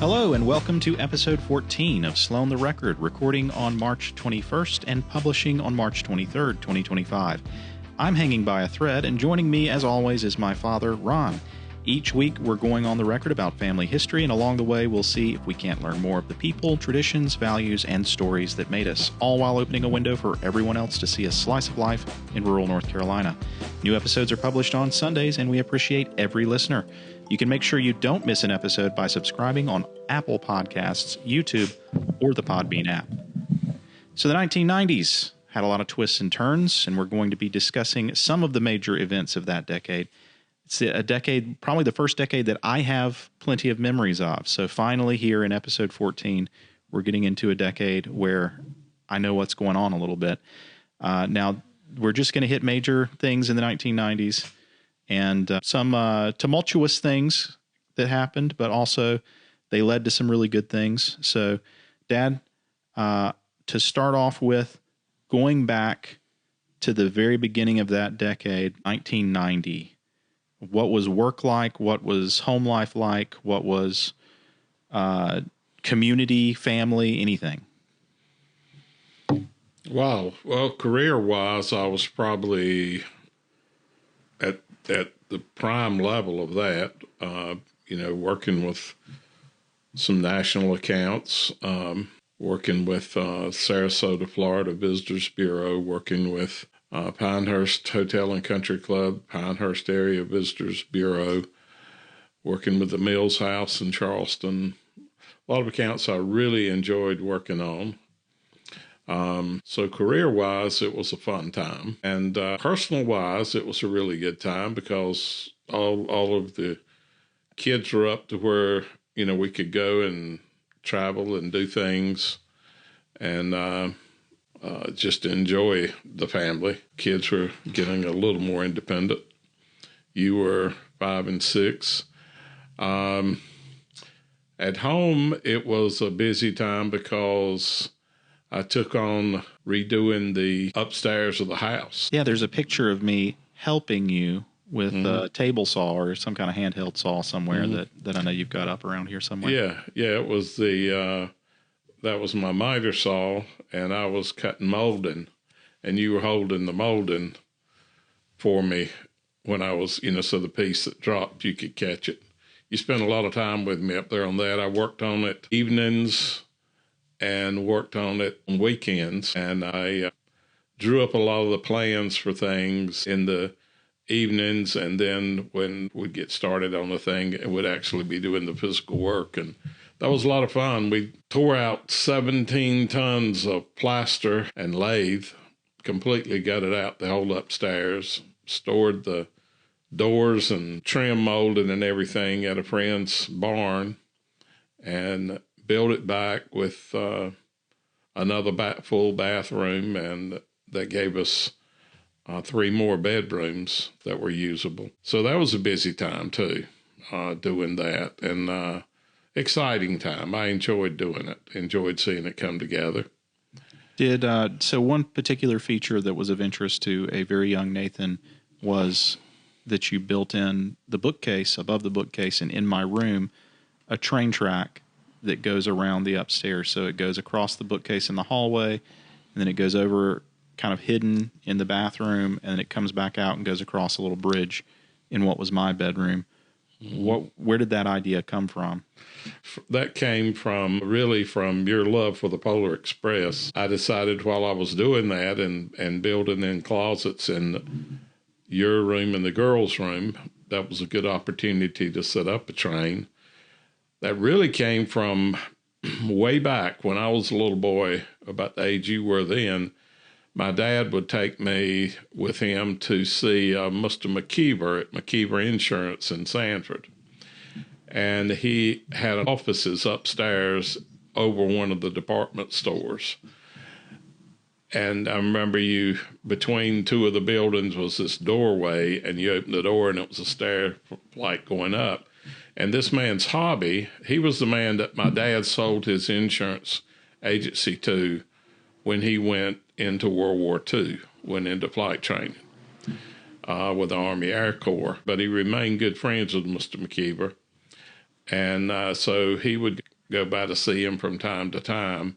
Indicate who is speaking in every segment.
Speaker 1: Hello and welcome to episode 14 of Sloan the Record, recording on March 21st and publishing on March 23rd, 2025. I'm hanging by a thread, and joining me as always is my father, Ron. Each week we're going on the record about family history, and along the way we'll see if we can't learn more of the people, traditions, values, and stories that made us, all while opening a window for everyone else to see a slice of life in rural North Carolina. New episodes are published on Sundays, and we appreciate every listener. You can make sure you don't miss an episode by subscribing on Apple Podcasts, YouTube, or the Podbean app. So the 1990s had a lot of twists and turns, and we're going to be discussing some of the major events of that decade. It's a decade, probably the first decade that I have plenty of memories of. So finally here in episode 14, we're getting into a decade where I know what's going on a little bit. Now, we're just going to hit major things in the 1990s and some tumultuous things that happened, but also they led to some really good things. So, Dad, to start off with, going back to the very beginning of that decade, 1990, what was work like? What was home life like? What was community, family, anything?
Speaker 2: Wow. Well, career-wise, I was probably at the prime level of that, working with some national accounts, working with Sarasota, Florida Visitors Bureau, working with Pinehurst Hotel and Country Club, Pinehurst Area Visitors Bureau, working with the Mills House in Charleston. A lot of accounts I really enjoyed working on. So career-wise, it was a fun time. And personal-wise, it was a really good time because all of the kids were up to where, we could go and travel and do things and just enjoy the family. Kids were getting a little more independent. You were 5 and 6. At home, it was a busy time because I took on redoing the upstairs of the house.
Speaker 1: Yeah, there's a picture of me helping you with a table saw or some kind of handheld saw somewhere that I know you've got up around here somewhere.
Speaker 2: Yeah, it was that was my miter saw, and I was cutting molding, and you were holding the molding for me when I was, so the piece that dropped, you could catch it. You spent a lot of time with me up there on that. I worked on it evenings and worked on it on weekends, and I drew up a lot of the plans for things in the evenings, and then when we'd get started on the thing, it would actually be doing the physical work, and that was a lot of fun. We tore out 17 tons of plaster and lathe, completely gutted out the whole upstairs, stored the doors and trim molding and everything at a friend's barn, and built it back with another full bathroom, and that gave us 3 more bedrooms that were usable. So that was a busy time too, doing that, and exciting time. I enjoyed doing it, enjoyed seeing it come together.
Speaker 1: So one particular feature that was of interest to a very young Nathan was that you built in the bookcase, above the bookcase and in my room, a train track that goes around the upstairs. So it goes across the bookcase in the hallway, and then it goes over kind of hidden in the bathroom, and then it comes back out and goes across a little bridge in what was my bedroom. Where did that idea come from?
Speaker 2: That came from your love for the Polar Express. I decided while I was doing that and building in closets in your room and the girls' room, that was a good opportunity to set up a train. That really came from way back when I was a little boy, about the age you were then. My dad would take me with him to see Mr. McKeever at McKeever Insurance in Sanford. And he had offices upstairs over one of the department stores. And I remember between 2 of the buildings was this doorway, and you opened the door and it was a stair flight going up. And this man's hobby, he was the man that my dad sold his insurance agency to when he went into World War II, went into flight training with the Army Air Corps. But he remained good friends with Mr. McKeever. And so he would go by to see him from time to time.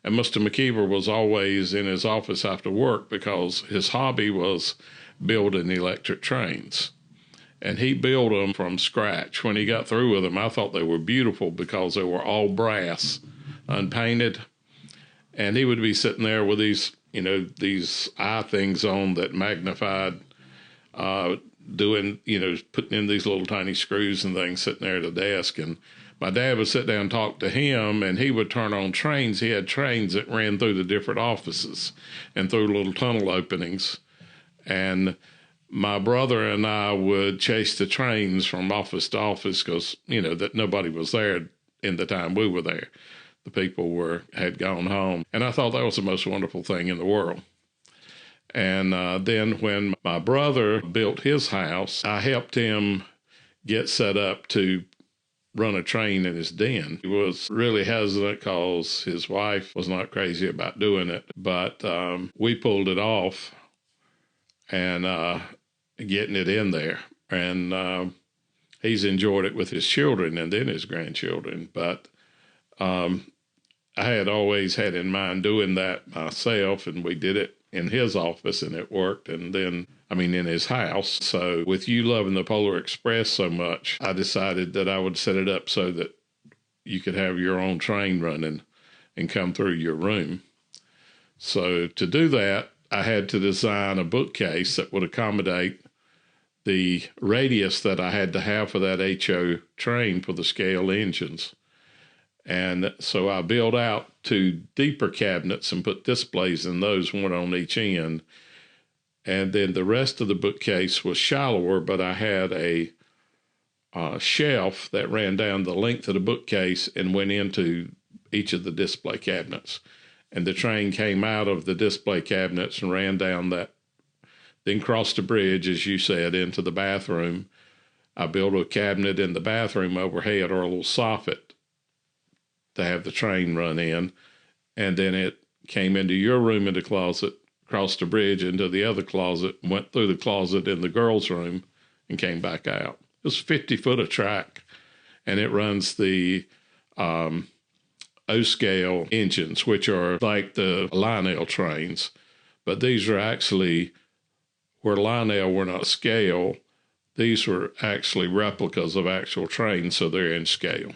Speaker 2: And Mr. McKeever was always in his office after work because his hobby was building electric trains. And he built them from scratch. When he got through with them, I thought they were beautiful because they were all brass, unpainted. And he would be sitting there with these, these eye things on that magnified, putting in these little tiny screws and things sitting there at the desk. And my dad would sit down and talk to him, and he would turn on trains. He had trains that ran through the different offices and through little tunnel openings. And my brother and I would chase the trains from office to office because, that nobody was there in the time we were there. The people had gone home. And I thought that was the most wonderful thing in the world. And then when my brother built his house, I helped him get set up to run a train in his den. He was really hesitant because his wife was not crazy about doing it. But we pulled it off and getting it in there. And he's enjoyed it with his children and then his grandchildren. But I had always had in mind doing that myself, and we did it in his office, and it worked. And then, in his house. So with you loving the Polar Express so much, I decided that I would set it up so that you could have your own train running and come through your room. So to do that, I had to design a bookcase that would accommodate the radius that I had to have for that HO train for the scale engines. And so I built out 2 deeper cabinets and put displays in those, one on each end. And then the rest of the bookcase was shallower, but I had a shelf that ran down the length of the bookcase and went into each of the display cabinets. And the train came out of the display cabinets and ran down that, then crossed the bridge, as you said, into the bathroom. I built a cabinet in the bathroom overhead, or a little soffit, to have the train run in. And then it came into your room in the closet, crossed the bridge into the other closet, went through the closet in the girls' room, and came back out. It was 50 foot of track, and it runs the O-scale engines, which are like the Lionel trains, but these are actually, where Lionel were not scale, these were actually replicas of actual trains, so they're in scale.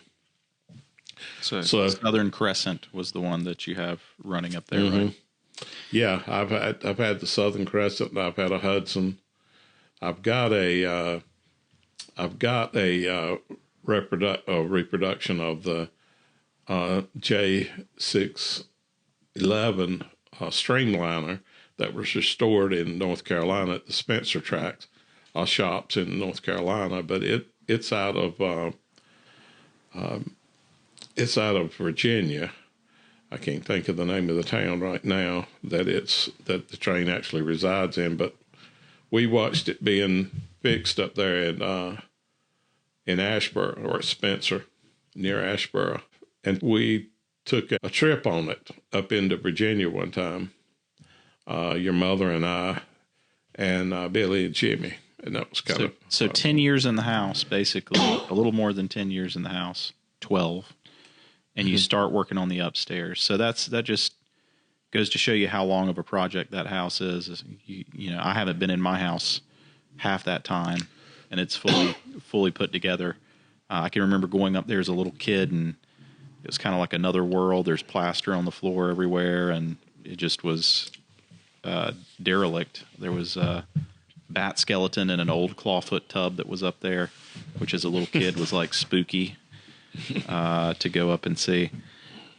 Speaker 1: So Southern Crescent was the one that you have running up there, right?
Speaker 2: Yeah, I've had the Southern Crescent, and I've had a Hudson. I've got a reproduction of the J611 streamliner that was restored in North Carolina at the Spencer Tracks shops in North Carolina, but it's out of Virginia. I can't think of the name of the town right now that the train actually resides in, but we watched it being fixed up there in Asheboro, or Spencer, near Asheboro. And we took a trip on it up into Virginia one time, your mother and I, and Billy and Jimmy. And that was kind of...
Speaker 1: So 10 years in the house, basically, a little more than 10 years in the house, 12. And you start working on the upstairs. So that just goes to show you how long of a project that house is. I haven't been in my house half that time, and it's fully put together. I can remember going up there as a little kid, and it was kind of like another world. There's plaster on the floor everywhere, and it just was derelict. There was a bat skeleton in an old clawfoot tub that was up there, which as a little kid was like spooky. To go up and see.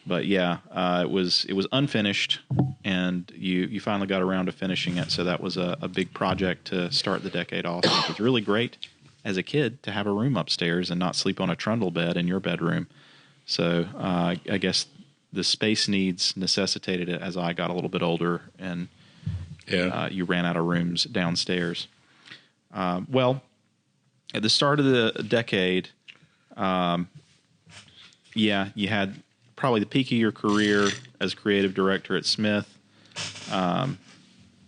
Speaker 1: But yeah, it was unfinished, and you finally got around to finishing it. So that was a big project to start the decade off. It was really great as a kid to have a room upstairs and not sleep on a trundle bed in your bedroom. So I guess the space needs necessitated it as I got a little bit older, and you ran out of rooms downstairs. Well, at the start of the decade, you had probably the peak of your career as creative director at Smith.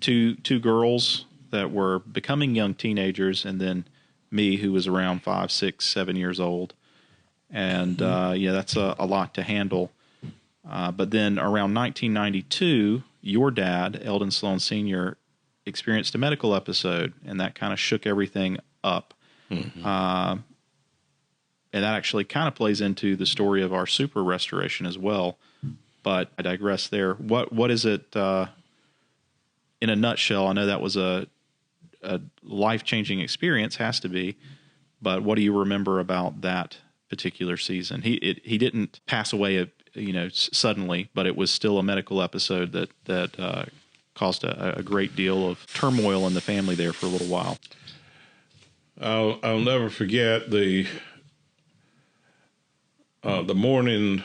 Speaker 1: Two girls that were becoming young teenagers, and then me, who was around 5, 6, 7 years old. And, yeah, that's a lot to handle. But then around 1992, your dad, Eldon Sloan Sr., experienced a medical episode, and that kind of shook everything up. And that actually kind of plays into the story of our super restoration as well. But I digress there. What is it in a nutshell? I know that was a life-changing experience, has to be. But what do you remember about that particular season? He didn't pass away, suddenly, but it was still a medical episode that caused a great deal of turmoil in the family there for a little while.
Speaker 2: I'll never forget the morning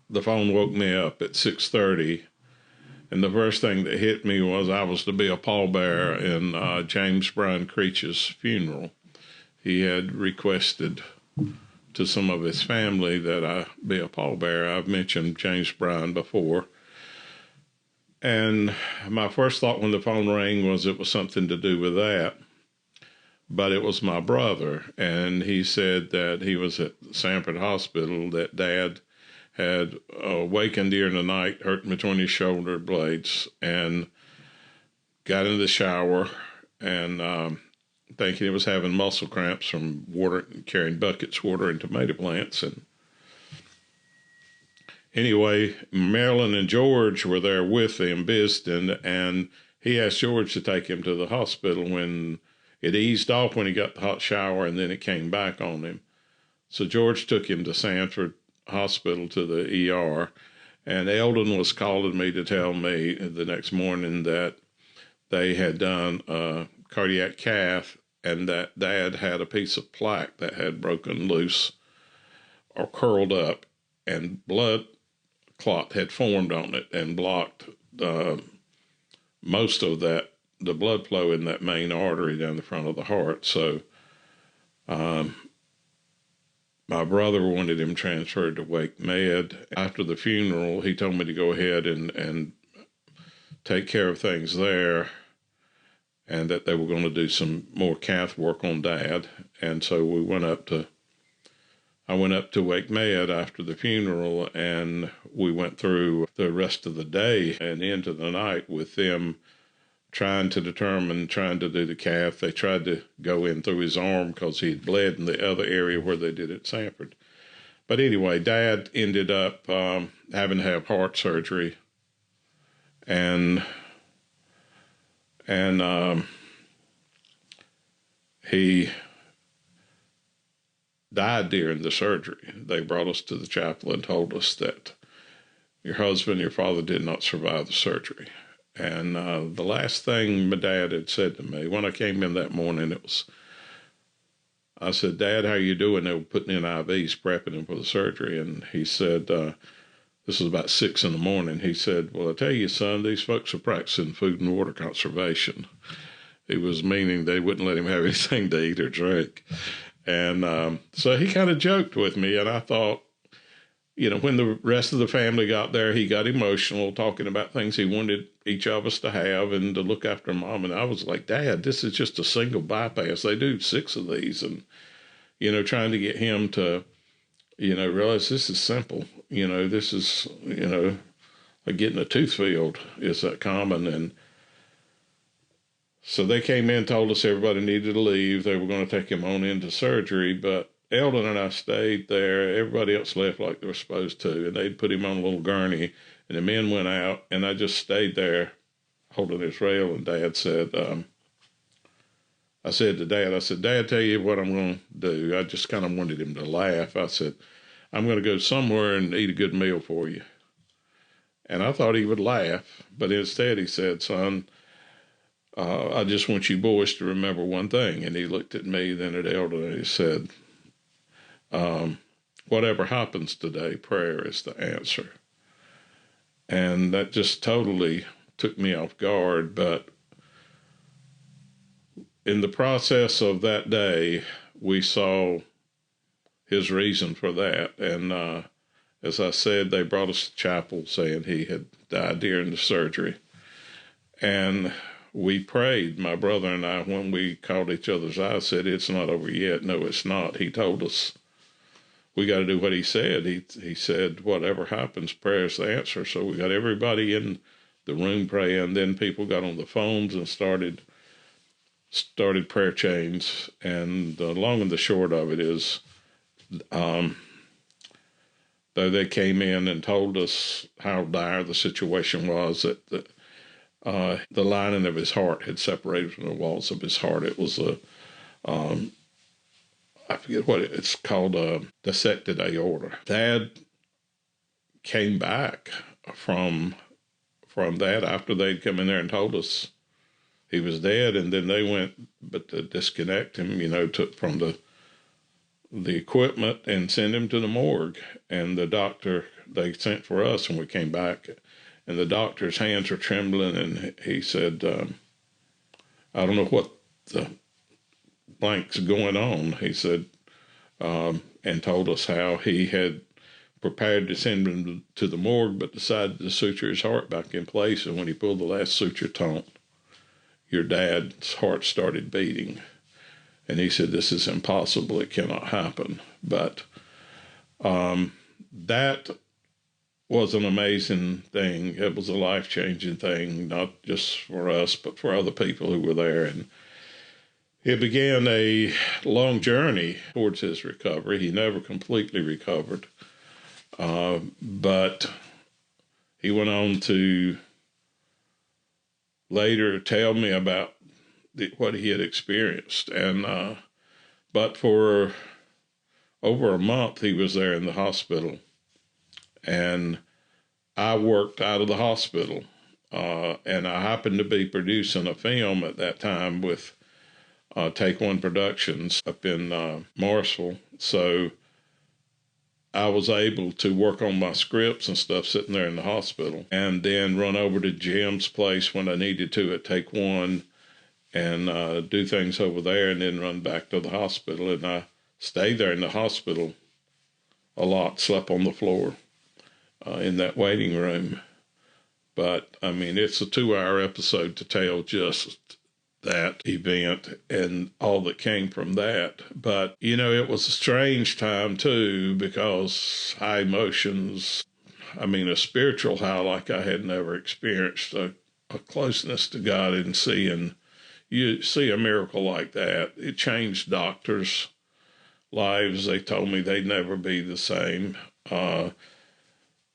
Speaker 2: the phone woke me up at 6:30, and the first thing that hit me was I was to be a pallbearer in James Brian Creech's funeral. He had requested to some of his family that I be a pallbearer. I've mentioned James Brian before. And my first thought when the phone rang was it was something to do with that. But it was my brother, and he said that he was at Sanford Hospital, that Dad had awakened during the night, hurt between his shoulder blades, and got in the shower and thinking he was having muscle cramps from carrying buckets of water in tomato plants. And anyway, Marilyn and George were there with him visiting, and he asked George to take him to the hospital when it eased off when he got the hot shower, and then it came back on him. So George took him to Sanford Hospital to the ER, and Eldon was calling me to tell me the next morning that they had done a cardiac cath and that Dad had a piece of plaque that had broken loose or curled up, and blood clot had formed on it and blocked most of the blood flow in that main artery down the front of the heart. So my brother wanted him transferred to Wake Med. After the funeral, he told me to go ahead and take care of things there, and that they were going to do some more cath work on Dad. And so I went up to Wake Med after the funeral, and we went through the rest of the day and into the night with them trying to do the cath. They tried to go in through his arm because he had bled in the other area where they did it at Sanford. But anyway, Dad ended up having to have heart surgery, and he died during the surgery. They brought us to the chapel and told us that your father did not survive the surgery. And the last thing my dad had said to me when I came in that morning, I said, "Dad, how you doing?" They were putting in IVs, prepping him for the surgery. And he said, this was about 6 a.m. He said, "Well, I tell you, son, these folks are practicing food and water conservation." It was meaning they wouldn't let him have anything to eat or drink. And so he kind of joked with me, and I thought, when the rest of the family got there, he got emotional, talking about things he wanted each of us to have and to look after Mom. And I was like, "Dad, this is just a single bypass. They do 6 of these." And, trying to get him to, realize this is simple. This is, like getting a tooth filled is that common. And so they came in, told us everybody needed to leave. They were going to take him on into surgery, but Eldon and I stayed there. Everybody else left like they were supposed to, and they'd put him on a little gurney, and the men went out, and I just stayed there holding his rail. And Dad said, I said to Dad, "Dad, tell you what I'm going to do." I just kind of wanted him to laugh. I said, "I'm going to go somewhere and eat a good meal for you." And I thought he would laugh, but instead he said, "Son, I just want you boys to remember one thing." And he looked at me, then at Eldon, and he said, "Whatever happens today, prayer is the answer." And that just totally took me off guard. But in the process of that day, we saw his reason for that. And as I said, they brought us to chapel saying he had died during the surgery. And we prayed, my brother and I, when we caught each other's eyes, said, "It's not over yet." No, it's not. He told us we got to do what he said. He said, whatever happens, prayer is the answer. So we got everybody in the room praying. Then people got on the phones and started prayer chains. And the long and the short of it is, though they came in and told us how dire the situation was, that the lining of his heart had separated from the walls of his heart. It was I forget what it's called, dissected aorta. Dad came back from that after they'd come in there and told us he was dead, and then they went, but to disconnect him, took from the equipment and send him to the morgue. And the doctor, they sent for us, and we came back, and the doctor's hands were trembling, and he said, I don't know what the blank's going on, he said, and told us how he had prepared to send him to the morgue, but decided to suture his heart back in place. And when he pulled the last suture taut, your dad's heart started beating. And he said, this is impossible. It cannot happen. But that was an amazing thing. It was a life-changing thing, not just for us, but for other people who were there. And it began a long journey towards his recovery. He never completely recovered. But he went on to later tell me about what he had experienced. And but for over a month, he was there in the hospital. And I worked out of the hospital. And I happened to be producing a film at that time with Take One Productions up in Morrisville. So I was able to work on my scripts and stuff sitting there in the hospital, and then run over to Jim's place when I needed to at Take One and do things over there, and then run back to the hospital. And I stayed there in the hospital a lot, slept on the floor in that waiting room. But, I mean, it's a 2-hour episode to tell just that event and all that came from that. But, it was a strange time too, because high emotions, a spiritual high like I had never experienced, a closeness to God, and you see a miracle like that. It changed doctors' lives. They told me they'd never be the same.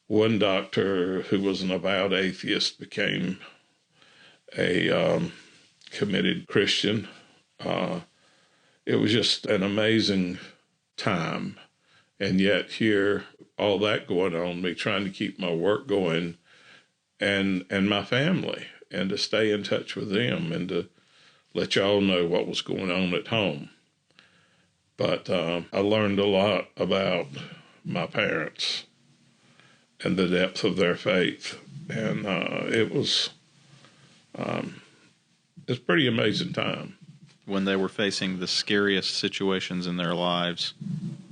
Speaker 2: One doctor who was an avowed atheist became a committed Christian. It was just an amazing time. And yet here, all that going on, me trying to keep my work going and my family, and to stay in touch with them, and to let y'all know what was going on at home. But I learned a lot about my parents and the depth of their faith. And it's a pretty amazing time.
Speaker 1: When they were facing the scariest situations in their lives,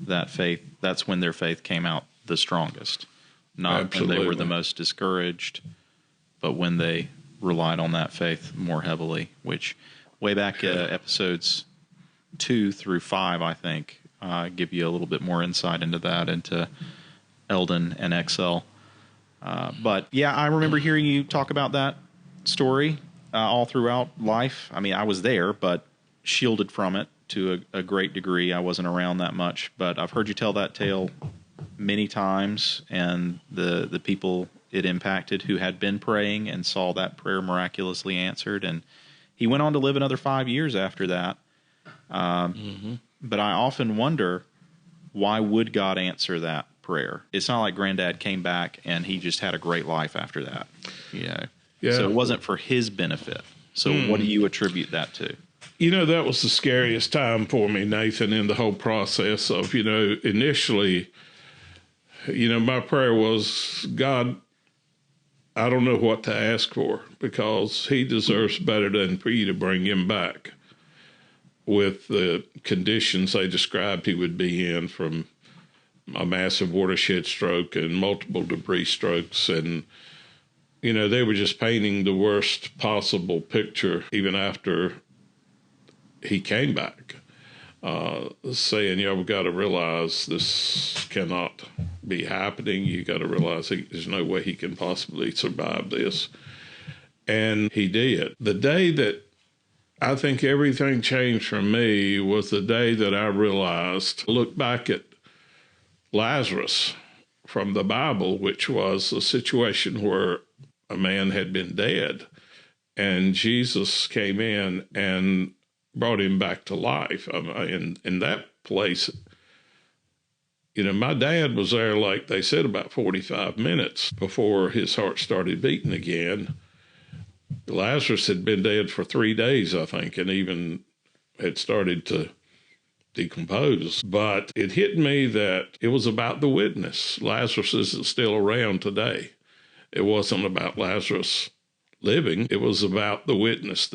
Speaker 1: that's when their faith came out the strongest. Not
Speaker 2: Absolutely.
Speaker 1: When they were the most discouraged, but when they relied on that faith more heavily, which way back episodes 2 through 5, I think, give you a little bit more insight into that, into Eldon and Excel. But yeah, I remember hearing you talk about that story all throughout life. I was there, but shielded from it to a great degree. I wasn't around that much, but I've heard you tell that tale many times, and the people it impacted who had been praying and saw that prayer miraculously answered. And he went on to live another 5 years after that. But I often wonder, why would God answer that prayer? It's not like Granddad came back and he just had a great life after that. Yeah. So it wasn't for his benefit. So what do you attribute that to?
Speaker 2: That was the scariest time for me, Nathan, in the whole process of, initially, my prayer was, God, I don't know what to ask for, because he deserves better than for you to bring him back with the conditions they described he would be in, from a massive watershed stroke and multiple debris strokes. And, they were just painting the worst possible picture even after he came back. saying, we've got to realize this cannot be happening. You got to realize there's no way he can possibly survive this. And he did. The day that I think everything changed for me was the day that I realized, look back at Lazarus from the Bible, which was a situation where a man had been dead, and Jesus came in and brought him back to life. In that place, my dad was there, like they said, about 45 minutes before his heart started beating again. Lazarus had been dead for 3 days, I think, and even had started to decompose. But it hit me that it was about the witness. Lazarus isn't still around today. It wasn't about Lazarus living. It was about the witness,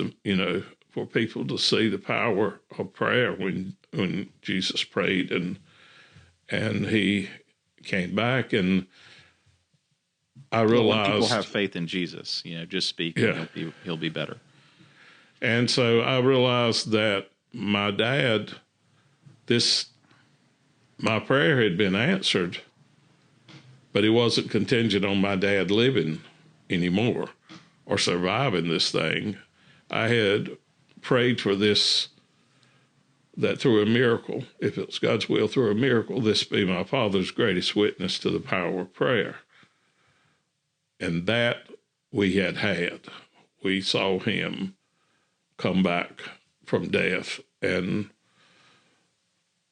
Speaker 2: for people to see the power of prayer when Jesus prayed and he came back. And I realized,
Speaker 1: when people have faith in Jesus, just speak, he'll be better.
Speaker 2: And so I realized that my dad, my prayer had been answered, but it wasn't contingent on my dad living anymore or surviving this thing. I had prayed for this, that through a miracle, if it's God's will, through a miracle, this be my father's greatest witness to the power of prayer. And that we had. We saw him come back from death, and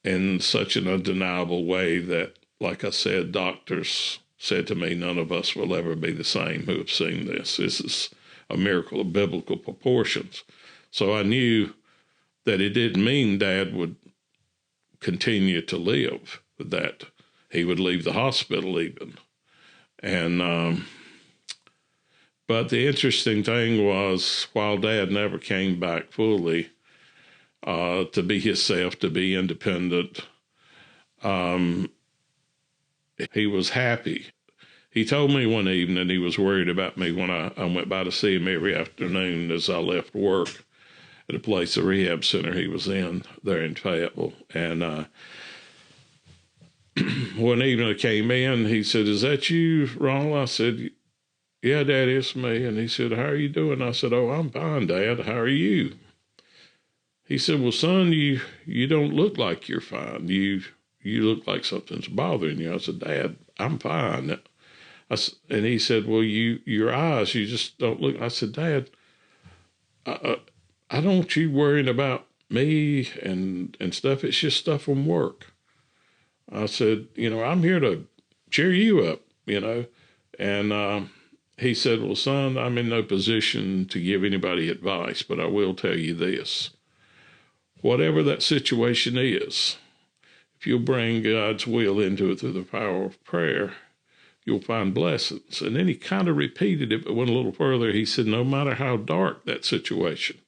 Speaker 2: in such an undeniable way that, like I said, doctors said to me, none of us will ever be the same who have seen this. This is a miracle of biblical proportions. So I knew that it didn't mean Dad would continue to live, that he would leave the hospital even. And but the interesting thing was, while Dad never came back fully to be himself, to be independent, he was happy. He told me one evening he was worried about me when I went by to see him every afternoon as I left work at a place, a rehab center he was in there in Fayetteville. And one evening I came in, he said, "Is that you, Ronald?" I said, "Yeah, Dad, it's me." And he said, "How are you doing?" I said, "Oh, I'm fine, Dad. How are you?" He said, "Well, son, you don't look like you're fine. You look like something's bothering you." I said, "Dad, I'm fine." And he said, "Well, your eyes, you just don't look." I said, "Dad, I don't want you worrying about me and stuff. It's just stuff from work." I said, "I'm here to cheer you up, And he said, "Well, son, I'm in no position to give anybody advice, but I will tell you this. Whatever that situation is, if you'll bring God's will into it through the power of prayer, you'll find blessings." And then he kind of repeated it, but went a little further. He said, "No matter how dark that situation,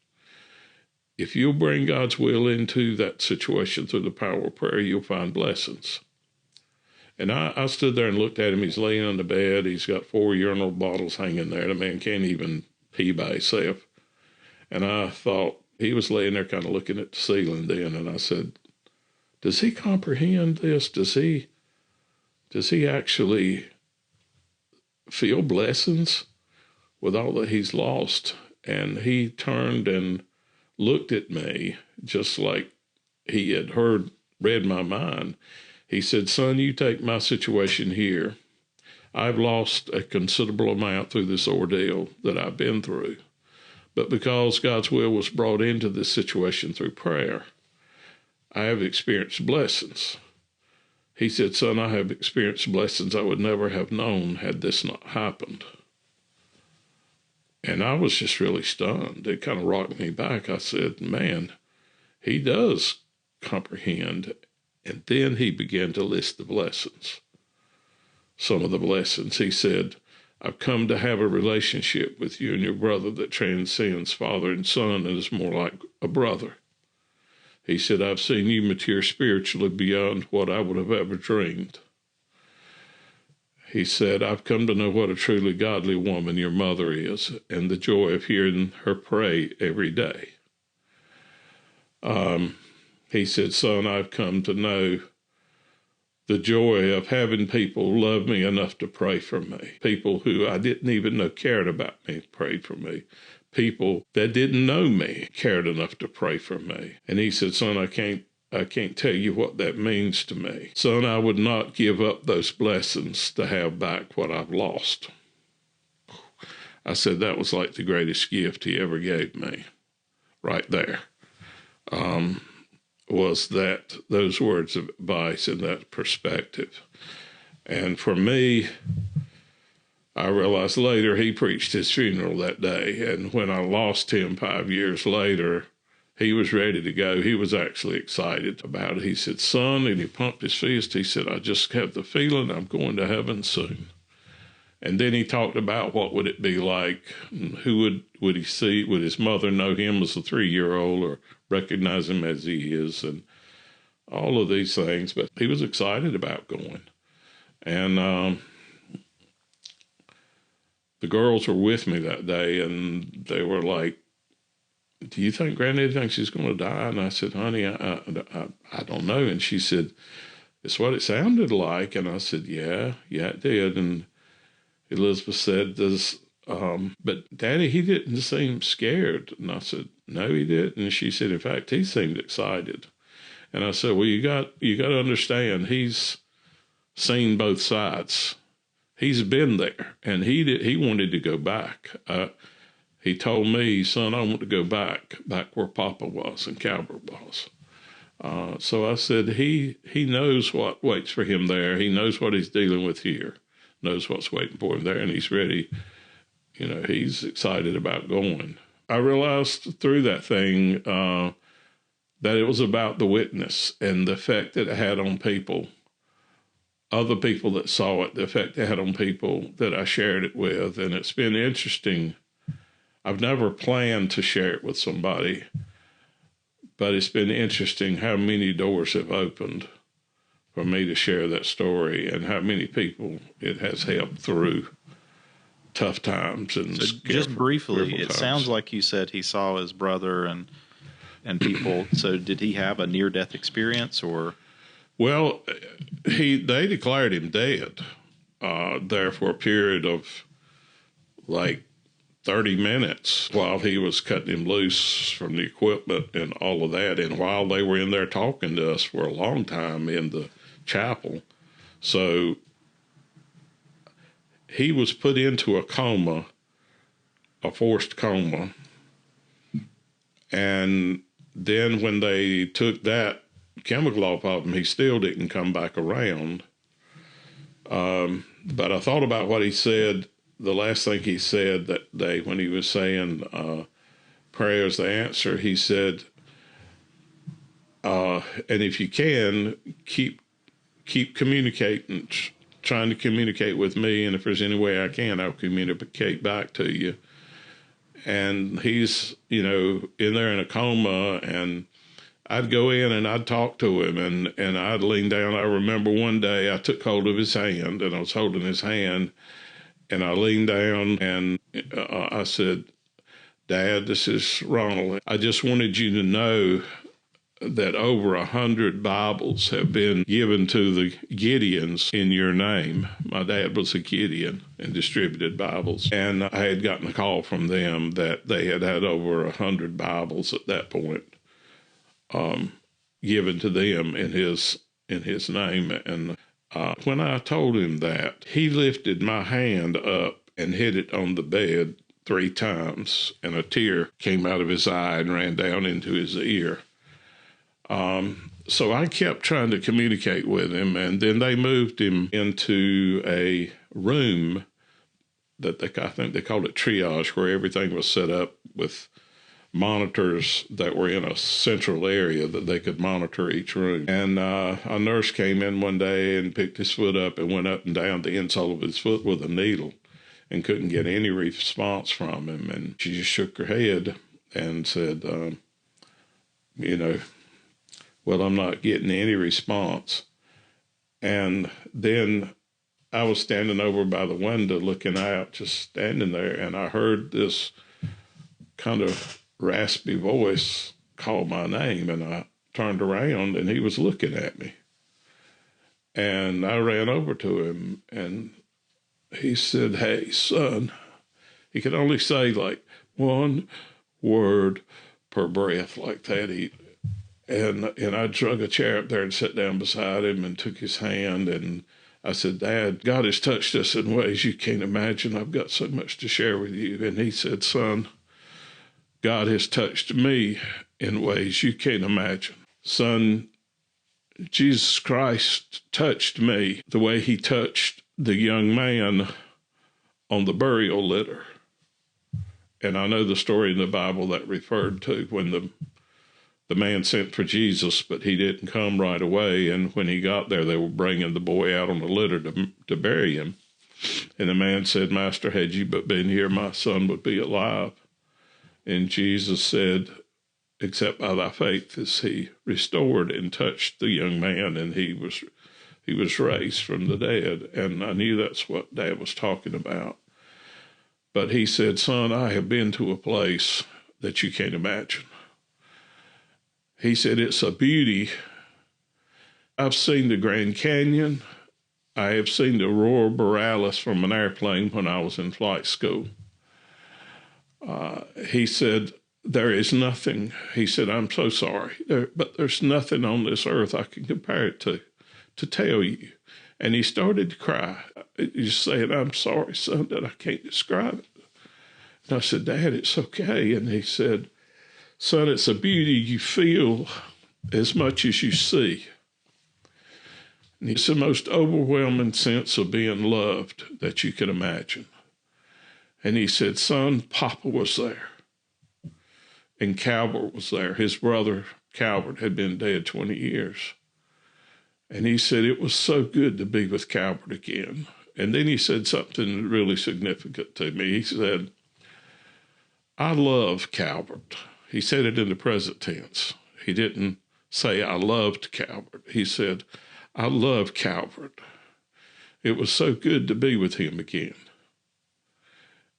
Speaker 2: if you'll bring God's will into that situation through the power of prayer, you'll find blessings." And I stood there and looked at him. He's laying on the bed. He's got 4 urinal bottles hanging there. The man can't even pee by himself. And I thought, he was laying there kind of looking at the ceiling then. And I said, does he comprehend this? Does he actually feel blessings with all that he's lost? And he turned and looked at me just like he had read my mind. He said, "Son, you take my situation here. I've lost a considerable amount through this ordeal that I've been through. But because God's will was brought into this situation through prayer, I have experienced blessings." He said, "Son, I have experienced blessings I would never have known had this not happened." And I was just really stunned. It kind of rocked me back. I said, man, he does comprehend. And then he began to list the blessings. Some of the blessings. He said, "I've come to have a relationship with you and your brother that transcends father and son and is more like a brother." He said, "I've seen you mature spiritually beyond what I would have ever dreamed." He said, "I've come to know what a truly godly woman your mother is and the joy of hearing her pray every day." He said, son, I've come to know the joy of having people love me enough to pray for me. People who I didn't even know cared about me prayed for me. People that didn't know me cared enough to pray for me. And he said, son, I can't tell you what that means to me. Son, I would not give up those blessings to have back what I've lost. I said that was like the greatest gift he ever gave me. Right there. Was that those words of advice and that perspective. And for me, I realized later he preached his funeral that day. And when I lost him 5 years later, he was ready to go. He was actually excited about it. He said, son, and he pumped his fist. He said, I just have the feeling I'm going to heaven soon. And then he talked about what would it be like, who would he see, would his mother know him as a 3-year-old or recognize him as he is, and all of these things. But he was excited about going. And the girls were with me that day, and they were like, do you think Granddaddy thinks she's going to die? And I said, honey, I don't know. And she said, it's what it sounded like. And I said, yeah, it did. And Elizabeth said, but Daddy, he didn't seem scared. And I said, no, he didn't. And she said, in fact, he seemed excited. And I said, well, you got to understand, he's seen both sides. He's been there, and he wanted to go back. He told me, son, I want to go back where Papa was and Calvary was. So I said, he knows what waits for him there. He knows what he's dealing with here, knows what's waiting for him there, and he's ready. You know, he's excited about going. I realized through that thing that it was about the witness and the effect that it had on people, other people that saw it, the effect it had on people that I shared it with. And it's been interesting. I've never planned to share it with somebody, but it's been interesting how many doors have opened for me to share that story and how many people it has helped through tough times. And
Speaker 1: so just briefly, it sounds like you said he saw his brother and people. So did he have a near-death experience, or?
Speaker 2: Well, they declared him dead there for a period of like 30 minutes while he was cutting him loose from the equipment and all of that. And while they were in there talking to us for a long time in the chapel. So he was put into a coma, a forced coma. And then when they took that chemical off of him, he still didn't come back around. But I thought about what he said, the last thing he said that day when he was saying prayer is the answer. He said, and if you can, keep communicating, trying to communicate with me, and if there's any way I can, I'll communicate back to you. And he's, in there in a coma, and I'd go in and I'd talk to him, and I'd lean down. I remember one day I took hold of his hand, and I was holding his hand, and I leaned down, and I said, Dad, this is Ronald. I just wanted you to know that over 100 Bibles have been given to the Gideons in your name. My dad was a Gideon and distributed Bibles. And I had gotten a call from them that they had had over 100 Bibles at that point given to them in his name. And when I told him that, he lifted my hand up and hit it on the bed 3 times, and a tear came out of his eye and ran down into his ear. So I kept trying to communicate with him, and then they moved him into a room that I think they called it triage, where everything was set up with monitors that were in a central area that they could monitor each room. And a nurse came in one day and picked his foot up and went up and down the insole of his foot with a needle and couldn't get any response from him. And she just shook her head and said, well, I'm not getting any response. And then I was standing over by the window looking out, just standing there, and I heard this kind of raspy voice call my name, and I turned around and he was looking at me. And I ran over to him and he said, "Hey, son," he could only say like one word per breath like that. And I drug a chair up there and sat down beside him and took his hand. And I said, "Dad, God has touched us in ways you can't imagine. I've got so much to share with you." And he said, "Son, God has touched me in ways you can't imagine. Son, Jesus Christ touched me the way he touched the young man on the burial litter." And I know the story in the Bible that referred to when the man sent for Jesus, but he didn't come right away. And when he got there, they were bringing the boy out on the litter to bury him. And the man said, "Master, had you but been here, my son would be alive." And Jesus said, "Except by thy faith is he restored," and touched the young man, and he was raised from the dead. And I knew that's what Dad was talking about. But he said, "Son, I have been to a place that you can't imagine." He said, "It's a beauty. I've seen the Grand Canyon. I have seen the Aurora Borealis from an airplane when I was in flight school." He said, "There is nothing." He said, "I'm so sorry, but there's nothing on this earth I can compare it to tell you." And he started to cry. He's saying, "I'm sorry, son, that I can't describe it." And I said, "Dad, it's okay." And he said, "Son, it's a beauty you feel as much as you see. And it's the most overwhelming sense of being loved that you can imagine." And he said, "Son, Papa was there. And Calvert was there." His brother, Calvert, had been dead 20 years. And he said, "It was so good to be with Calvert again." And then he said something really significant to me. He said, "I love Calvert." He said it in the present tense. He didn't say, "I loved Calvert." He said, "I love Calvert. It was so good to be with him again."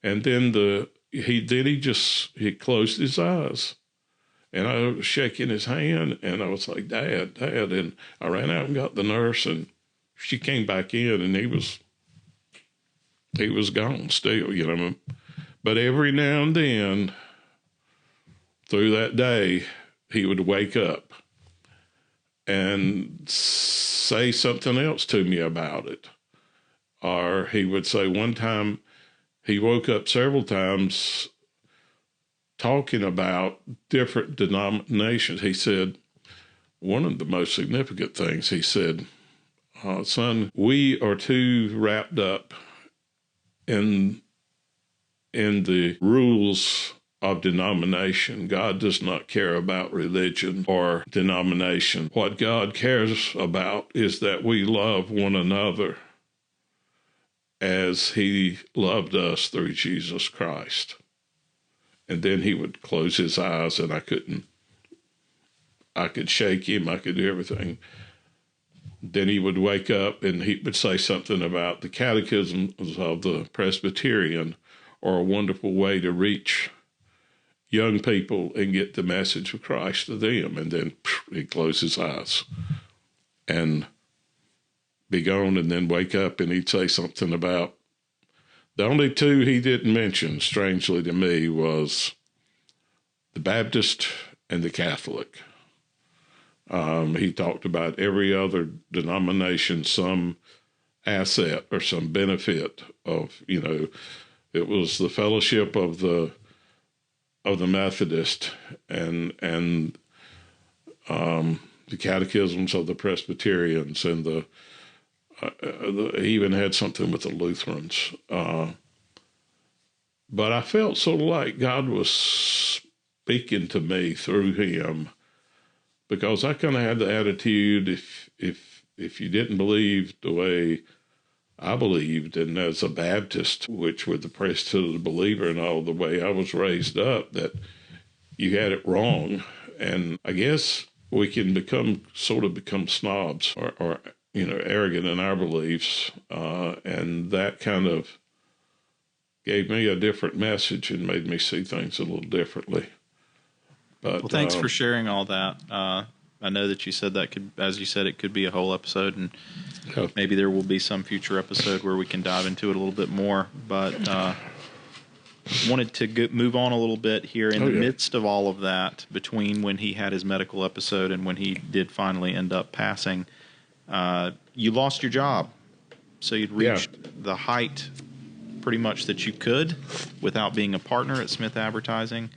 Speaker 2: And then he closed his eyes, and I was shaking his hand, and I was like, Dad. And I ran out and got the nurse, and she came back in, and he was gone still, But every now and then through that day, he would wake up and say something else to me about it. Or he would say one time, he woke up several times talking about different denominations. He said, one of the most significant things, he said, "Son, we are too wrapped up in the rules of denomination. God does not care about religion or denomination. What God cares about is that we love one another as he loved us through Jesus Christ." And then he would close his eyes, and I could shake him, I could do everything. Then he would wake up and he would say something about the catechisms of the Presbyterian are a wonderful way to reach young people and get the message of Christ to them. And then he'd close his eyes and be gone, and then wake up and he'd say something about, the only two he didn't mention, strangely to me, was the Baptist and the Catholic. He talked about every other denomination, some asset or some benefit of, it was the fellowship of the Methodist and the catechisms of the Presbyterians, and he even had something with the Lutherans. But I felt sort of like God was speaking to me through him, because I kind of had the attitude, if you didn't believe the way I believed, and as a Baptist, which with the priesthood of the believer and all the way I was raised up, that you had it wrong. And I guess we can become snobs or arrogant in our beliefs, and that kind of gave me a different message and made me see things a little differently. But
Speaker 1: well, thanks for sharing all that. I know that you said that could, as you said, it could be a whole episode, and
Speaker 2: Yeah.
Speaker 1: maybe there will be some future episode where we can dive into it a little bit more. But wanted to move on a little bit here in the midst of all of that, between when he had his medical episode and when he did finally end up passing. You lost your job, so you'd reached the height pretty much that you could without being a partner at Smith Advertising.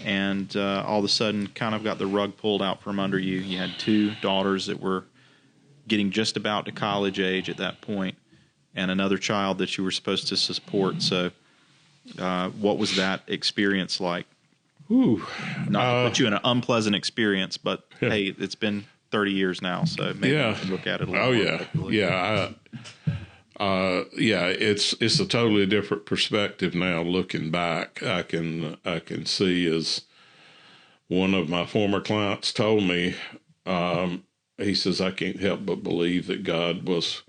Speaker 1: And all of a sudden kind of got the rug pulled out from under you. You had 2 daughters that were getting just about to college age at that point, and another child that you were supposed to support. So what was that experience like?
Speaker 2: Ooh.
Speaker 1: Not to put you in an unpleasant experience, but hey, it's been 30 years now, so maybe you can look at it a little more effectively.
Speaker 2: It's a totally different perspective now. Looking back, I can see, as one of my former clients told me, he says, I can't help but believe that God was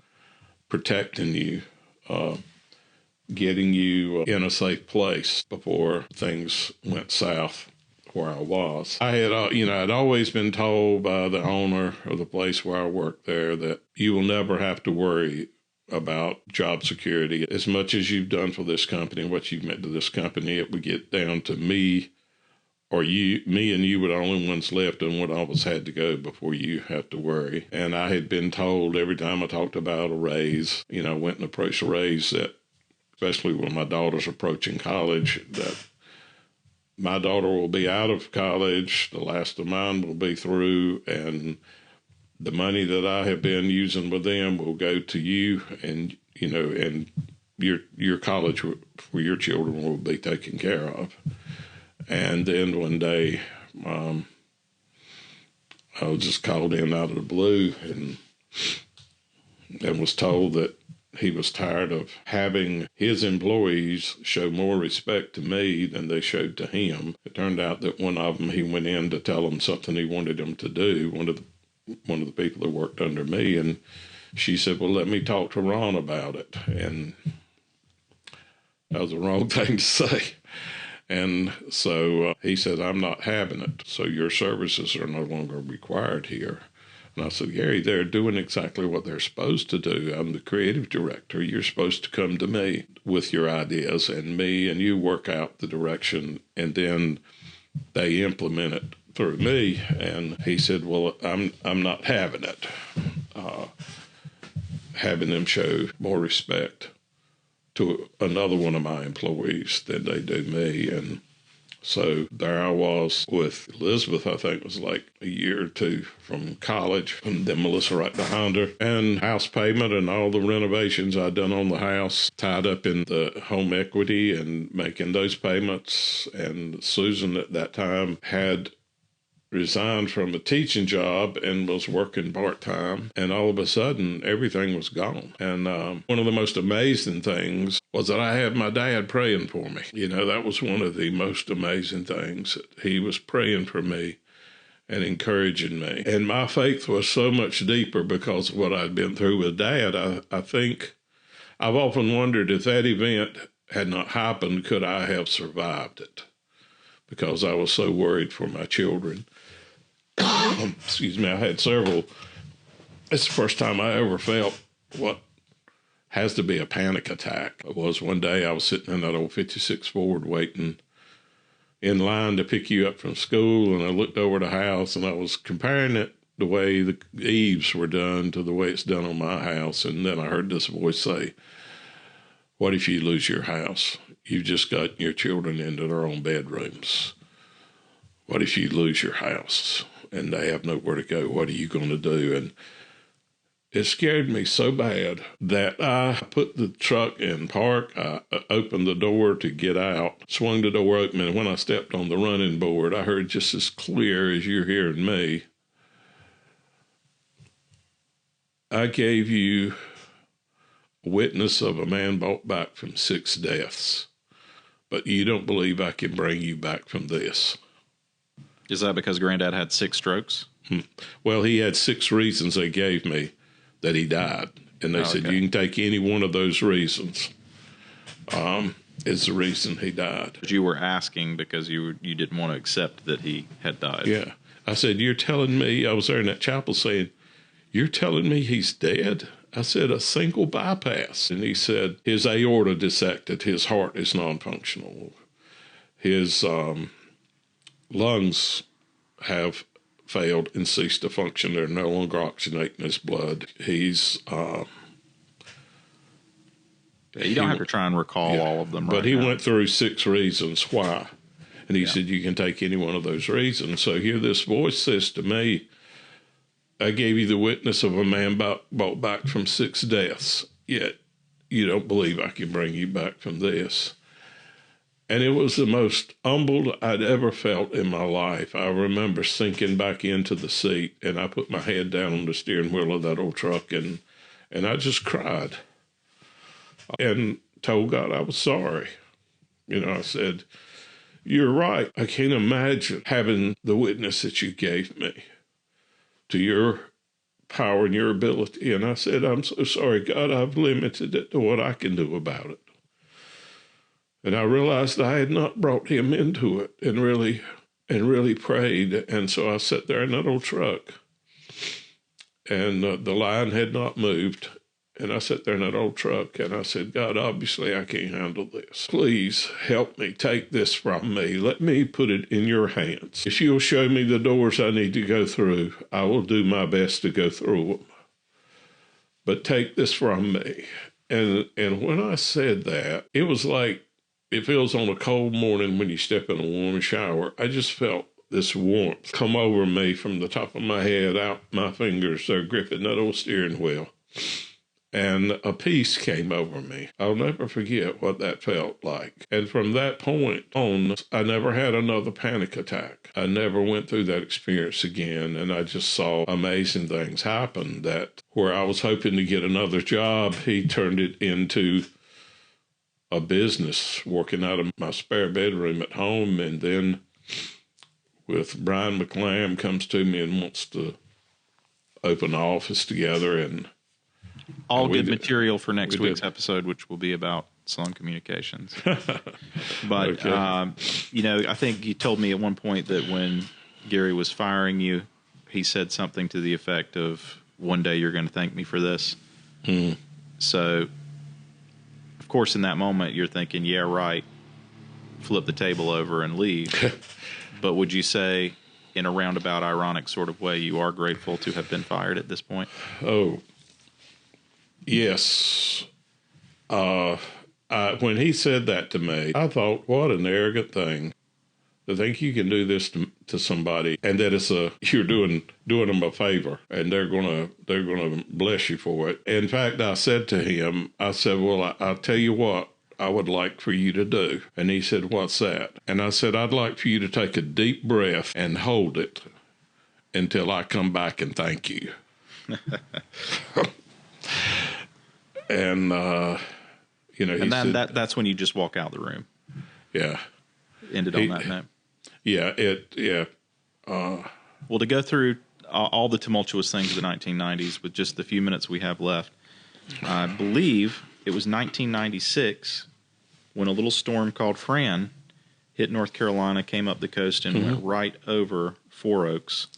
Speaker 2: protecting you, getting you in a safe place before things went south where I was. I had, I'd always been told by the owner of the place where I worked there that you will never have to worry about job security. As much as you've done for this company, what you've meant to this company, it would get down to me and you were the only ones left and would always had to go before you have to worry. And I had been told every time I talked about a raise, went and approached a raise, that especially when my daughter's approaching college, that my daughter will be out of college, the last of mine will be through, and the money that I have been using with them will go to you, and and your college for your children will be taken care of. And then one day, I was just called in out of the blue and was told that he was tired of having his employees show more respect to me than they showed to him. It turned out that one of them, he went in to tell them something he wanted them to do, one of the people that worked under me, and she said, well, let me talk to Ron about it. And that was the wrong thing to say. And so he said, I'm not having it, so your services are no longer required here. And I said, Gary, they're doing exactly what they're supposed to do. I'm the creative director. You're supposed to come to me with your ideas, and me and you work out the direction, and then they implement it through me. And he said, well, I'm not having it. Having them show more respect to another one of my employees than they do me. And so there I was with Elizabeth. I think it was like a year or 2 from college, and then Melissa right behind her, and house payment and all the renovations I'd done on the house, tied up in the home equity and making those payments. And Susan at that time had resigned from a teaching job and was working part-time, and all of a sudden everything was gone. And one of the most amazing things was that I had my dad praying for me. That was one of the most amazing things. He was praying for me and encouraging me, and my faith was so much deeper because of what I'd been through with Dad. I think I've often wondered, if that event had not happened, could I have survived it, because I was so worried for my children. Excuse me, I had several. It's the first time I ever felt what has to be a panic attack. It was one day I was sitting in that old 56 Ford waiting in line to pick you up from school, and I looked over the house, and I was comparing it, the way the eaves were done, to the way it's done on my house. And then I heard this voice say, what if you lose your house? You've just got your children into their own bedrooms. What if you lose your house and they have nowhere to go? What are you going to do? And it scared me so bad that I put the truck in park. I opened the door to get out, swung the door open, and when I stepped on the running board, I heard just as clear as you're hearing me, I gave you a witness of a man brought back from 6 deaths, but you don't believe I can bring you back from this.
Speaker 1: Is that because Granddad had 6 strokes?
Speaker 2: Well, he had 6 reasons they gave me that he died. And they said, you can take any one of those reasons. Is the reason he died.
Speaker 1: But you were asking because you didn't want to accept that he had died.
Speaker 2: Yeah. I said, you're telling me, I was there in that chapel saying, you're telling me he's dead? I said, a single bypass. And he said, his aorta dissected, his heart is non-functional. His lungs have failed and ceased to function. They're no longer oxygenating his blood. He's...
Speaker 1: you don't have to try and recall all of them right
Speaker 2: But he
Speaker 1: now.
Speaker 2: went through 6 reasons why. And he said, you can take any one of those reasons. So here this voice says to me, I gave you the witness of a man brought back from 6 deaths, yet you don't believe I can bring you back from this. And it was the most humbled I'd ever felt in my life. I remember sinking back into the seat, and I put my head down on the steering wheel of that old truck, and I just cried and told God I was sorry. I said, you're right. I can't imagine having the witness that you gave me to your power and your ability. And I said, I'm so sorry, God, I've limited it to what I can do about it. And I realized I had not brought him into it and really prayed. And so I sat there in that old truck, and the line had not moved. And I sat there in that old truck, and I said, God, obviously I can't handle this. Please help me. Take this from me. Let me put it in your hands. If you'll show me the doors I need to go through, I will do my best to go through them. But take this from me. And when I said that, it was like it feels on a cold morning when you step in a warm shower. I just felt this warmth come over me from the top of my head, out my fingers. They're gripping that old steering wheel. And a peace came over me. I'll never forget what that felt like. And from that point on, I never had another panic attack. I never went through that experience again. And I just saw amazing things happen, that where I was hoping to get another job, he turned it into a business, working out of my spare bedroom at home. And then with Brian McLam comes to me and wants to open an office together, and
Speaker 1: all good material for next week's episode, which will be about Sloan Communications. But,
Speaker 2: okay.
Speaker 1: I think you told me at one point that when Gary was firing you, he said something to the effect of, one day you're going to thank me for this. So, of course, in that moment, you're thinking, yeah, right, flip the table over and leave. But would you say, in a roundabout, ironic sort of way, you are grateful to have been fired at this point?
Speaker 2: Oh, yes. When he said that to me, I thought, what an arrogant thing to think you can do this to somebody, and that you're doing them a favor, and they're gonna bless you for it. In fact, I said to him, well, I'll tell you what I would like for you to do. And he said, what's that? And I said, I'd like for you to take a deep breath and hold it until I come back and thank you. And,
Speaker 1: that's when you just walk out the room.
Speaker 2: Yeah.
Speaker 1: Ended on that note.
Speaker 2: Yeah.
Speaker 1: Well, to go through all the tumultuous things of the 1990s with just the few minutes we have left, I believe it was 1996 when a little storm called Fran hit North Carolina, came up the coast, and went right over Four Oaks.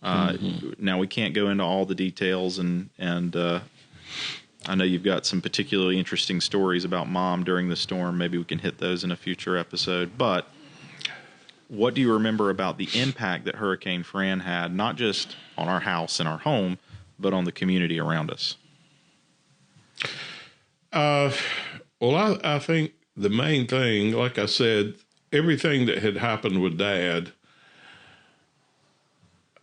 Speaker 1: Now, we can't go into all the details, and I know you've got some particularly interesting stories about Mom during the storm. Maybe we can hit those in a future episode. But what do you remember about the impact that Hurricane Fran had, not just on our house and our home, but on the community around us?
Speaker 2: Well, I think the main thing, like I said, everything that had happened with Dad,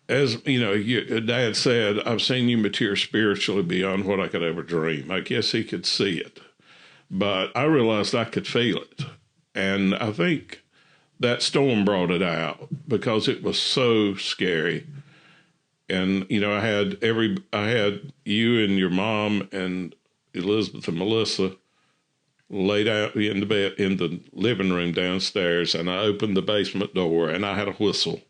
Speaker 2: as you know, Dad said, I've seen you mature spiritually beyond what I could ever dream. I guess he could see it, but I realized I could feel it. And I think that storm brought it out because it was so scary. And, I had you and your mom and Elizabeth and Melissa laid out in the bed in the living room downstairs, and I opened the basement door, and I had a whistle.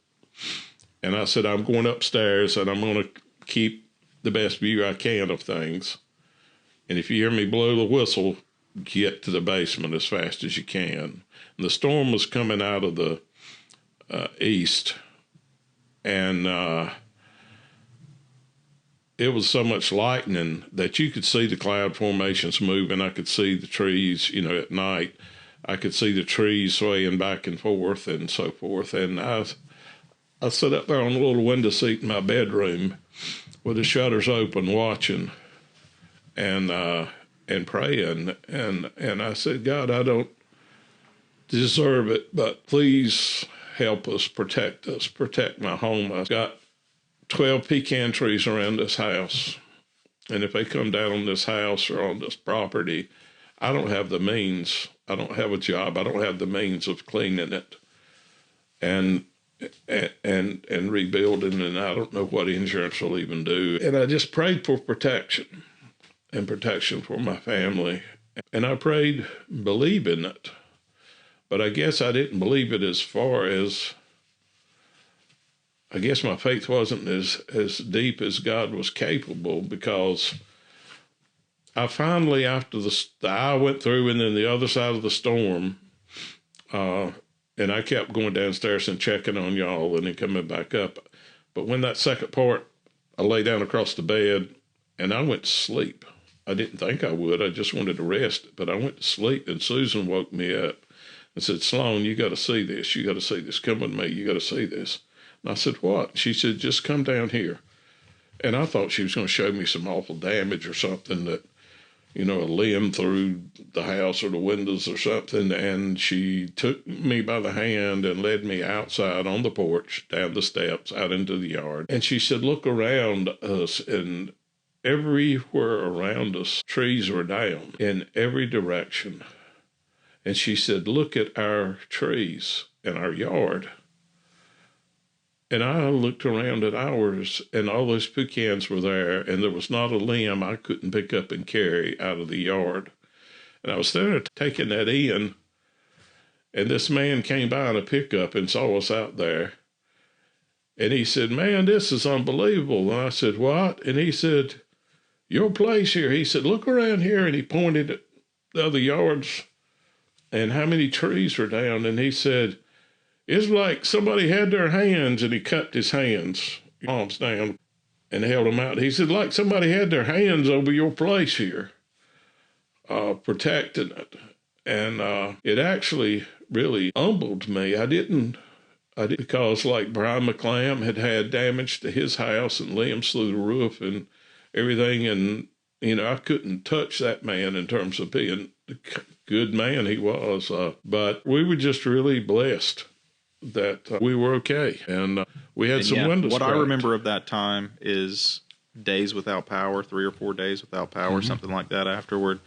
Speaker 2: And I said, I'm going upstairs, and I'm going to keep the best view I can of things. And if you hear me blow the whistle, get to the basement as fast as you can. And the storm was coming out of the east, And it was so much lightning that you could see the cloud formations moving. I could see the trees, at night. I could see the trees swaying back and forth and so forth. And I sat up there on the little window seat in my bedroom with the shutters open, watching and praying. And I said, God, I don't deserve it, but please help us, protect my home. I've got 12 pecan trees around this house. And if they come down on this house or on this property, I don't have the means. I don't have a job. I don't have the means of cleaning it and rebuilding, and I don't know what insurance will even do. And I just prayed for protection and protection for my family. And I prayed believing it. But I guess I didn't believe it as far as, I guess my faith wasn't as deep as God was capable, because I finally, after the eye went through and then the other side of the storm, and I kept going downstairs and checking on y'all and then coming back up. But when that second part, I lay down across the bed and I went to sleep. I didn't think I would. I just wanted to rest, but I went to sleep, and Susan woke me up and said, Sloan, you got to see this. You got to see this. Come with me. You got to see this. And I said, what? She said, just come down here. And I thought she was going to show me some awful damage or something, that, a limb through the house or the windows or something. And she took me by the hand and led me outside on the porch, down the steps, out into the yard. And she said, look around us. And everywhere around us, trees were down in every direction. And she said, look at our trees in our yard. And I looked around at ours, and all those pecans were there, and there was not a limb I couldn't pick up and carry out of the yard. And I was there taking that in, and this man came by in a pickup and saw us out there. And he said, man, this is unbelievable. And I said, what? And he said, your place here. He said, look around here. And he pointed at the other yards and how many trees were down. And he said, it's like somebody had their hands, and he cupped his hands, palms down, and held them out. He said, like somebody had their hands over your place here, protecting it. And it actually really humbled me. I didn't, because like Brian McClam had damage to his house and limbs through the roof and everything. And, I couldn't touch that man in terms of being the good man he was. But we were just really blessed that we were okay, and we had some windows
Speaker 1: What
Speaker 2: cracked.
Speaker 1: I remember of that time is days without power, 3 or 4 days without power, something like that afterward.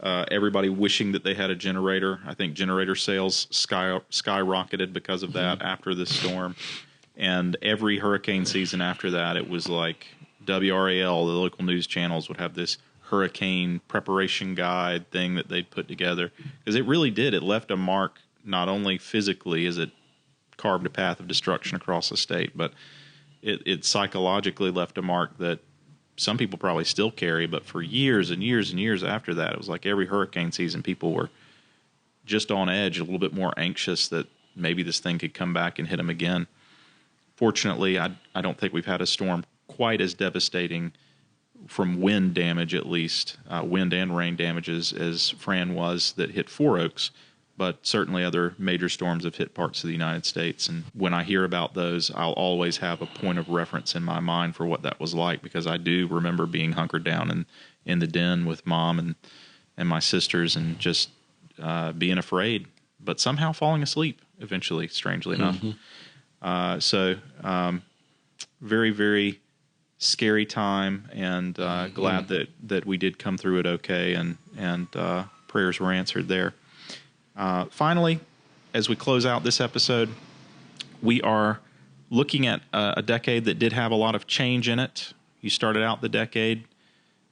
Speaker 1: Everybody wishing that they had a generator. I think generator sales skyrocketed because of that after this storm. And every hurricane season after that, it was like WRAL, the local news channels, would have this hurricane preparation guide thing that they'd put together. Because it really did. It left a mark, not only physically as it carved a path of destruction across the state, but it psychologically left a mark that some people probably still carry. But for years and years and years after that, it was like every hurricane season, people were just on edge, a little bit more anxious that maybe this thing could come back and hit them again. Fortunately, I don't think we've had a storm quite as devastating from wind damage, at least, wind and rain damages, as Fran was, that hit Four Oaks. But certainly other major storms have hit parts of the United States. And when I hear about those, I'll always have a point of reference in my mind for what that was like, because I do remember being hunkered down in the den with Mom and my sisters, and just being afraid, but somehow falling asleep eventually, strangely enough. So very, very scary time, and glad that we did come through it okay, and prayers were answered there. Finally, as we close out this episode, we are looking at a decade that did have a lot of change in it. You started out the decade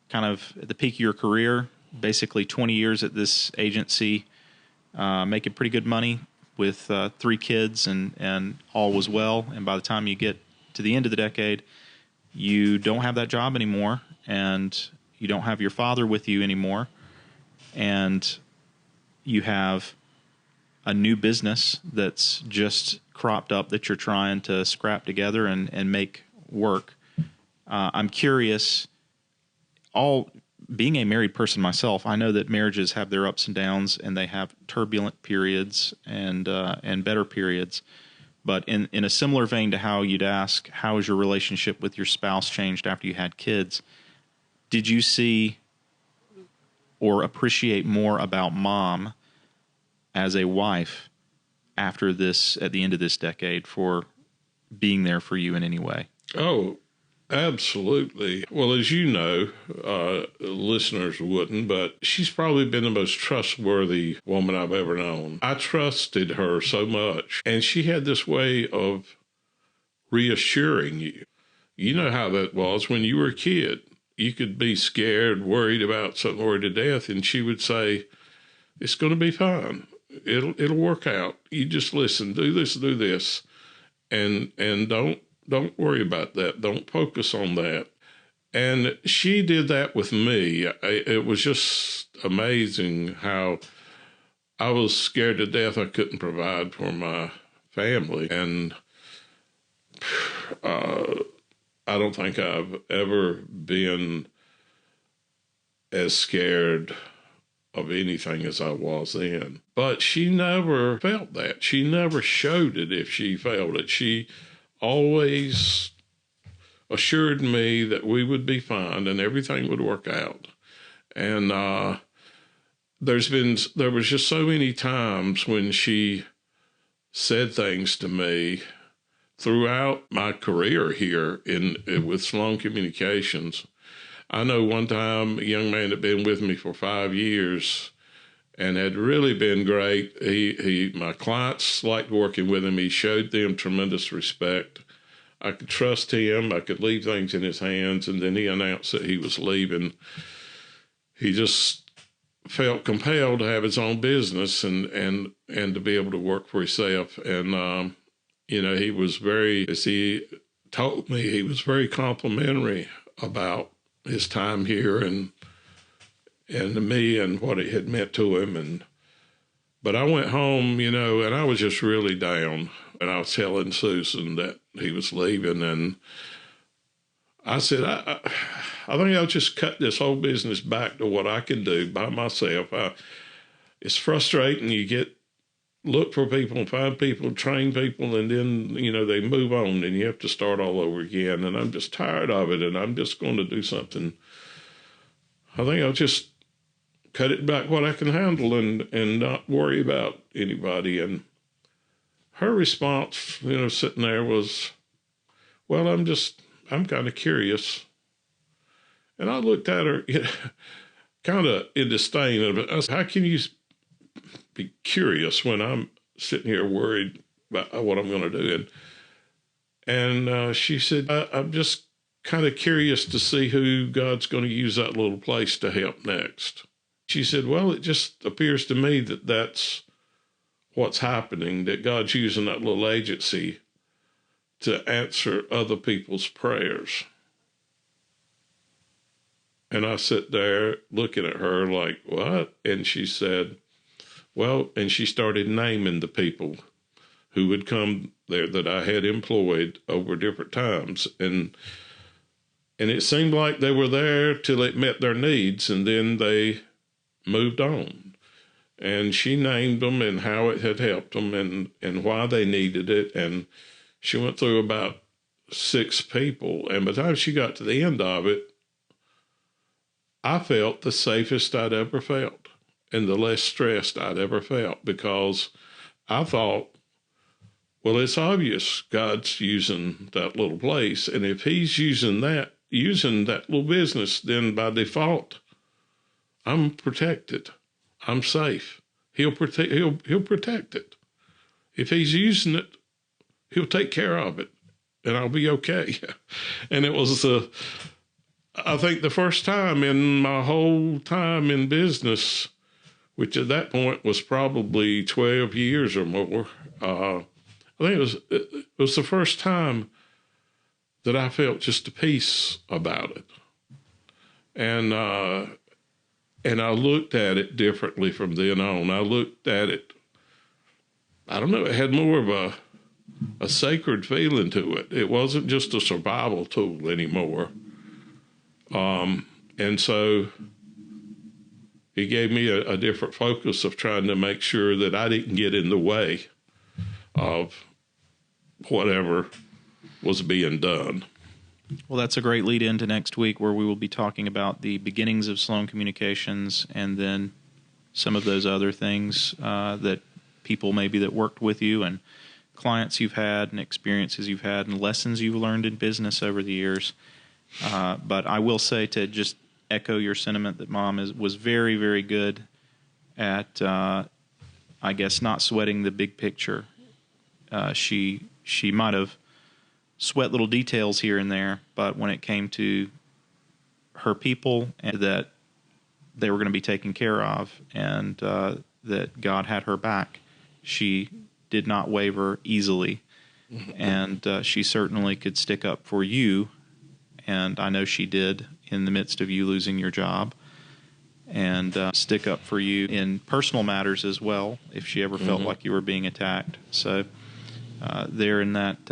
Speaker 1: kind of at the peak of your career, basically 20 years at this agency, making pretty good money with 3 kids, and all was well. And by the time you get to the end of the decade, you don't have that job anymore, and you don't have your father with you anymore, and you have a new business that's just cropped up that you're trying to scrap together and make work. I'm curious, being a married person myself, I know that marriages have their ups and downs, and they have turbulent periods and better periods. But in a similar vein to how you'd ask, how has your relationship with your spouse changed after you had kids? Did you see or appreciate more about Mom as a wife after this, at the end of this decade, for being there for you in any way?
Speaker 2: Oh, absolutely. Well, as you know, listeners wouldn't, but she's probably been the most trustworthy woman I've ever known. I trusted her so much, and she had this way of reassuring you. You know how that was when you were a kid. You could be scared, worried about something, worried to death, and she would say, "It's going to be fine. It'll work out. You just listen, do this, and don't worry about that. Don't focus on that." And she did that with me. It was just amazing how I was scared to death I couldn't provide for my family. And I don't think I've ever been as scared of anything as I was then. But she never felt that. She never showed it if she felt it. She always assured me that we would be fine and everything would work out. And there was just so many times when she said things to me throughout my career here with Sloan Communications. I know one time a young man had been with me for 5 years and had really been great. My clients liked working with him. He showed them tremendous respect. I could trust him. I could leave things in his hands. And then he announced that he was leaving. He just felt compelled to have his own business and to be able to work for himself. And, he was as he told me, he was very complimentary about his time here and to me and what it had meant to him. But I went home, and I was just really down. And I was telling Susan that he was leaving. And I said, I think I'll just cut this whole business back to what I can do by myself. It's frustrating. You look for people, find people, train people, and then, they move on and you have to start all over again. And I'm just tired of it, and I'm just going to do something. I think I'll just cut it back what I can handle and not worry about anybody. And her response, sitting there was, "Well, I'm kind of curious." And I looked at her, kind of in disdain of it. I said, "How can you be curious when I'm sitting here worried about what I'm going to do?" And she said, I'm just kind of curious to see who God's going to use that little place to help next." She said, "Well, it just appears to me that that's what's happening, that God's using that little agency to answer other people's prayers." And I sit there looking at her like, "What?" And she said, "Well," and she started naming the people who would come there that I had employed over different times. And it seemed like they were there till it met their needs, and then they moved on. And she named them and how it had helped them and why they needed it. And she went through about 6 people. And by the time she got to the end of it, I felt the safest I'd ever felt and the less stressed I'd ever felt, because I thought, well, it's obvious God's using that little place. And if he's using that little business, then by default, I'm protected. I'm safe. He'll protect it. If he's using it, he'll take care of it, and I'll be okay. And it was I think the first time in my whole time in business, which at that point was probably 12 years or more. I think it was the first time that I felt just a peace about it. And I looked at it differently from then on. I looked at it I don't know, it had more of a sacred feeling to it. It wasn't just a survival tool anymore. And so he gave me a different focus of trying to make sure that I didn't get in the way of whatever was being done.
Speaker 1: Well, that's a great lead into next week, where we will be talking about the beginnings of Sloan Communications, and then some of those other things that people maybe that worked with you, and clients you've had, and experiences you've had, and lessons you've learned in business over the years. But I will say, to just echo your sentiment, that Mom was very, very good at, I guess, not sweating the big picture. She might have sweat little details here and there, but when it came to her people, and that they were going to be taken care of, and that God had her back, she did not waver easily. And she certainly could stick up for you, and I know she did in the midst of you losing your job, and stick up for you in personal matters as well, if she ever felt like you were being attacked. So there in that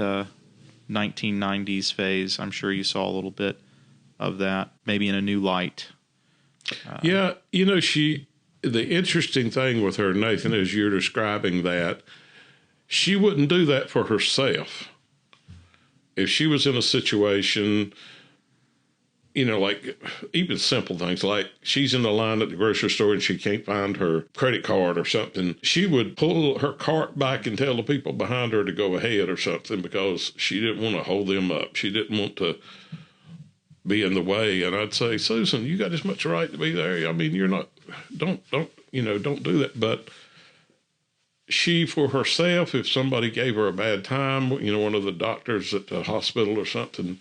Speaker 1: 1990s phase, I'm sure you saw a little bit of that, maybe in a new light.
Speaker 2: Yeah, you know, the interesting thing with her, Nathan, as you're describing that, she wouldn't do that for herself. If she was in a situation, you know, like even simple things, like she's in the line at the grocery store and she can't find her credit card or something, she would pull her cart back and tell the people behind her to go ahead or something, because she didn't want to hold them up. She didn't want to be in the way. And I'd say, Susan, you got as much right to be there. I mean, you're not, don't do that. But she, for herself, if somebody gave her a bad time, you know, one of the doctors at the hospital or something,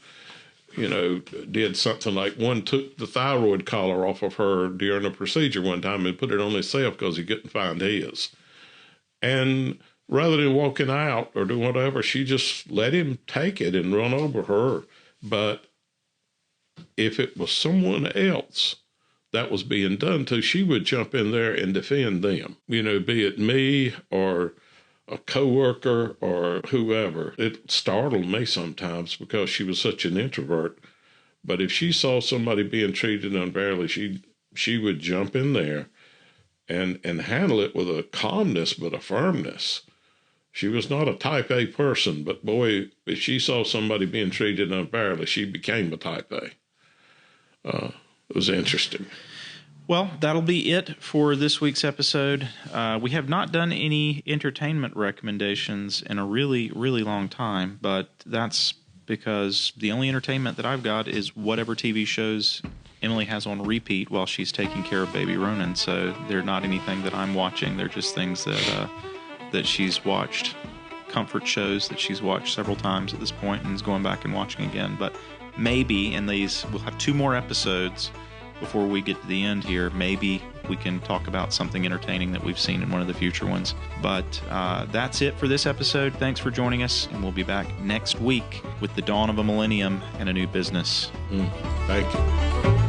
Speaker 2: you know, did something like, one took the thyroid collar off of her during a procedure one time and put it on himself because he couldn't find his. And rather than walking out or doing whatever, she just let him take it and run over her. But if it was someone else that was being done to, she would jump in there and defend them, you know, be it me or a coworker or whoever. It startled me sometimes because she was such an introvert. But if she saw somebody being treated unfairly, she would jump in there and handle it with a calmness but a firmness. She was not a type A person, but boy, if she saw somebody being treated unfairly, she became a type A. It was interesting.
Speaker 1: Well, that'll be it for this week's episode. We have not done any entertainment recommendations in a really, really long time, but that's because the only entertainment that I've got is whatever TV shows Emily has on repeat while she's taking care of baby Ronan. So they're not anything that I'm watching. They're just things that she's watched, comfort shows that she's watched several times at this point and is going back and watching again. But maybe in these, we'll have 2 more episodes before we get to the end here. Maybe we can talk about something entertaining that we've seen in one of the future ones. But that's it for this episode. Thanks for joining us, and we'll be back next week with the dawn of a millennium and a new business.
Speaker 2: Thank you.